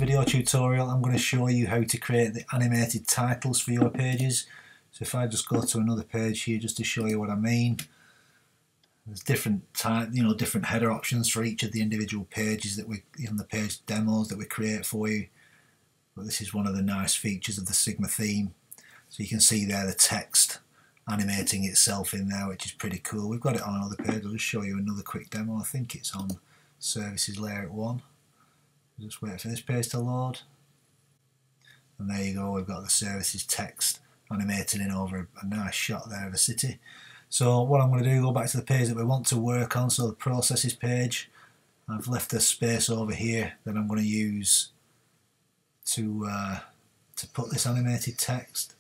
video tutorial I'm going to show you how to create the animated titles for your pages. So if I just go to another page here just to show you what I mean. There's different different header options for each of the individual pages that the page demos that we create for you. But this is one of the nice features of the Sigma theme. So you can see there the text animating itself in there, which is pretty cool. We've got it on another page. I'll just show you another quick demo. I think it's on Services Layout 1. Just wait for this page to load. And there you go, we've got the services text animated in over a nice shot there of a city. So what I'm going to do, go back to the page that we want to work on, so the processes page. I've left a space over here that I'm going to use to put this animated text.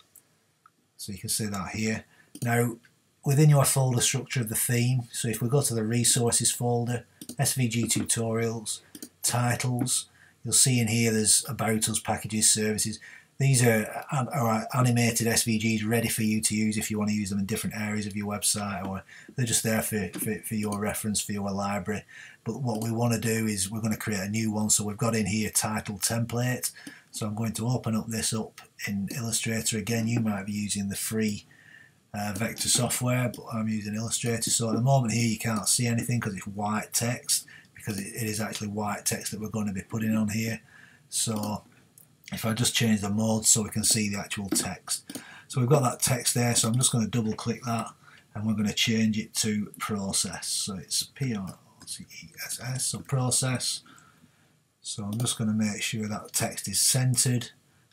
So you can see that here. Now within your folder structure of the theme, so if we go to the resources folder, SVG Tutorials, Titles, you'll see in here there's About Us, Packages, Services. These are animated SVGs ready for you to use if you want to use them in different areas of your website, or they're just there for your reference, for your library. But what we want to do is we're going to create a new one. So we've got in here Title Template. So I'm going to open up this up in Illustrator. Again, you might be using the free vector software, but I'm using Illustrator. So at the moment here you can't see anything because it's white text, because it is actually white text that we're going to be putting on here. So if I just change the mode so we can see the actual text. So we've got that text there, so I'm just going to double click that and we're going to change it to process. So it's P-R-O-C-E-S-S, so process. So I'm just going to make sure that text is centered,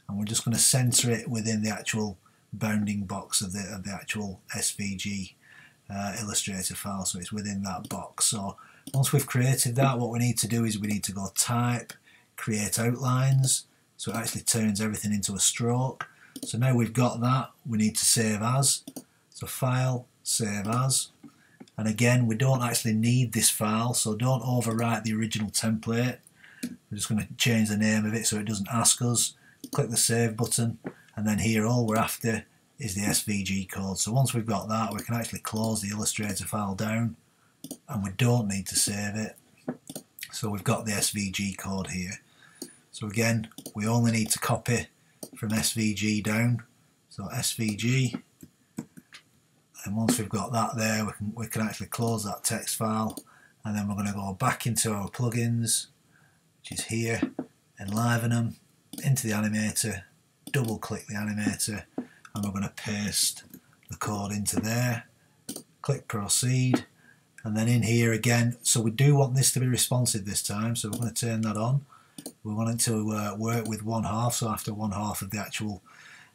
and we're just going to center it within the actual bounding box of the actual SVG Illustrator file, so it's within that box. So once we've created that, what we need to do is we need to go Type, Create Outlines, so it actually turns everything into a stroke. So now we've got that, we need to save as. So File, Save As. And again, we don't actually need this file, so don't overwrite the original template. We're just going to change the name of it so it doesn't ask us. Click the Save button, and then here all we're after is the SVG code. So once we've got that, we can actually close the Illustrator file down, and we don't need to save it. So we've got the SVG code here. So again, we only need to copy from SVG down. So SVG, and once we've got that there, we can actually close that text file, and then we're going to go back into our plugins, which is here, enliven them, into the Animator, double click the Animator, and we're going to paste the code into there, click Proceed, and then in here again, so we do want this to be responsive this time, so we're going to turn that on. We want it to work with 1/2, so after 1/2 of the actual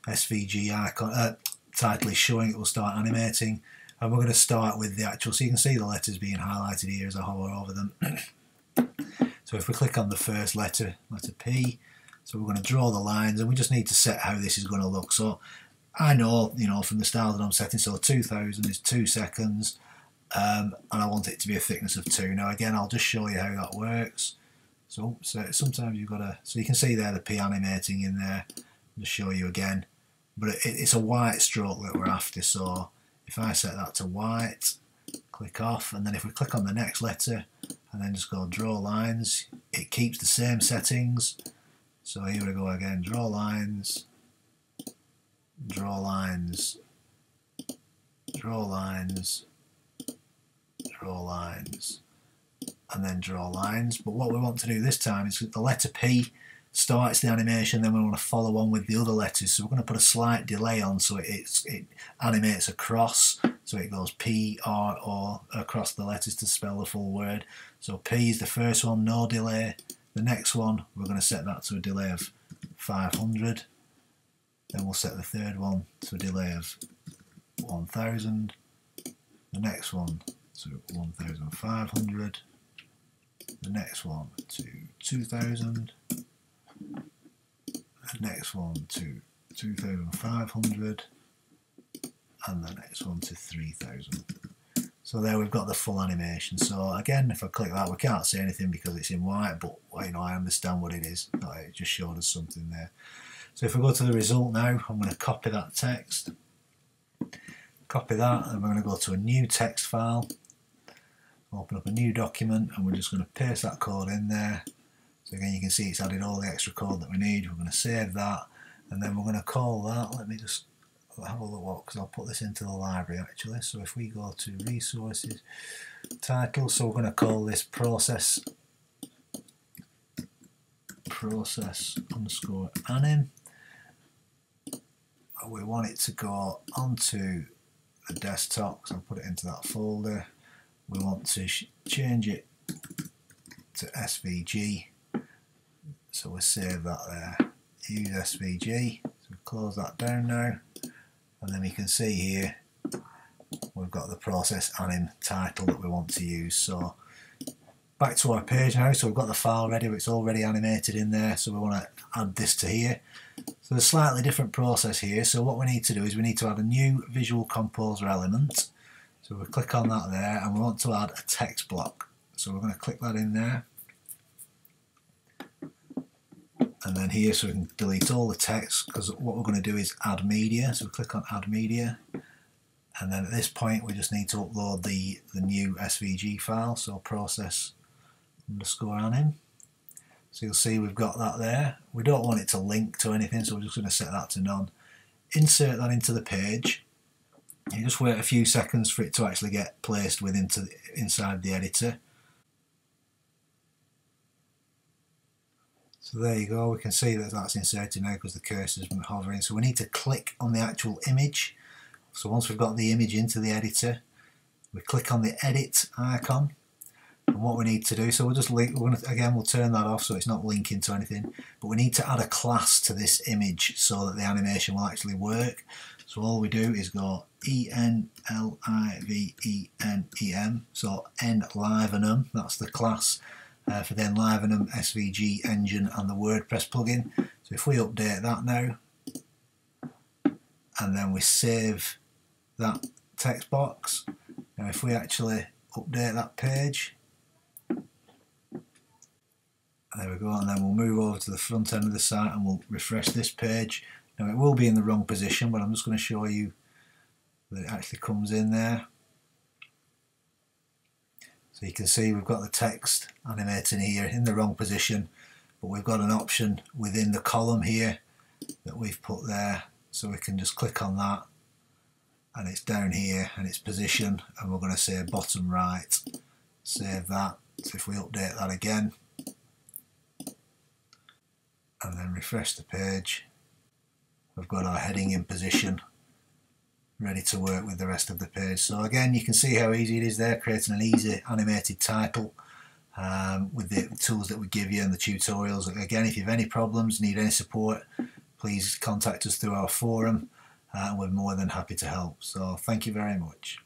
SVG icon, title is showing, it will start animating, and we're going to start with the actual, so you can see the letters being highlighted here as I hover over them. So if we click on the first letter, letter P, so we're going to draw the lines, and we just need to set how this is going to look. So I know, from the style that I'm setting, so 2000 is 2 seconds, and I want it to be a thickness of 2. Now again, I'll just show you how that works. So sometimes you've got to, so you can see there the P animating in there. I'll just show you again. But it's a white stroke that we're after, so if I set that to white, click off, and then if we click on the next letter and then just go draw lines, it keeps the same settings. So here we go again, draw lines, draw lines, draw lines, draw lines, and then draw lines. But what we want to do this time is the letter P starts the animation, then we want to follow on with the other letters, so we're going to put a slight delay on so it animates across, so it goes P, R, O across the letters to spell the full word. So P is the first one, no delay. The next one, we're going to set that to a delay of 500. Then we'll set the third one to a delay of 1000. The next one to 1500. The next one to 2000. The next one to 2500, and the next one to 3000. So there we've got the full animation. So again, if I click that, we can't see anything because it's in white, but I understand what it is. It just showed us something there. So if we go to the result now, I'm going to copy that text, copy that, and we're going to go to a new text file, open up a new document, and we're just going to paste that code in there. So again, you can see it's added all the extra code that we need. We're going to save that, and then we're going to call that. Let me just have a look, because I'll put this into the library actually. So if we go to resources, titles, so we're going to call this process underscore anim. We want it to go onto the desktop, so I'll put it into that folder. We want to change it to SVG, so we'll save that there. Use SVG, so we'll close that down now, and then you can see here we've got the process anim title that we want to use. So back to our page now, so we've got the file ready, it's already animated in there, so we want to add this to here. So there's a slightly different process here, so what we need to do is we need to add a new visual composer element. So we'll click on that there, and we want to add a text block. So we're going to click that in there, and then here, so we can delete all the text, because what we're going to do is add media. So we click on add media, and then at this point we just need to upload the new SVG file, so process underscore anim. So you'll see we've got that there. We don't want it to link to anything, so we're just going to set that to none. Insert that into the page. You just wait a few seconds for it to actually get placed inside the editor. So there you go, we can see that that's inserted now because the cursor's been hovering. So we need to click on the actual image. So once we've got the image into the editor, we click on the edit icon. And what we need to do, so we'll just link, we'll turn that off so it's not linking to anything, but we need to add a class to this image so that the animation will actually work. So all we do is go enlivenem, so enlivenem, that's the class for the Enlivenem SVG engine and the WordPress plugin. So if we update that now, and then we save that text box, now if we actually update that page, there we go, and then we'll move over to the front end of the site and we'll refresh this page. Now it will be in the wrong position, but I'm just going to show you that it actually comes in there. So you can see we've got the text animating here in the wrong position, but we've got an option within the column here that we've put there, so we can just click on that and it's down here and it's position, and we're going to say bottom right. Save that. So if we update that again and then refresh the page, we've got our heading in position, ready to work with the rest of the page. So again, you can see how easy it is there, creating an easy animated title with the tools that we give you and the tutorials. Again, if you have any problems, need any support, please contact us through our forum, and we're more than happy to help. So thank you very much.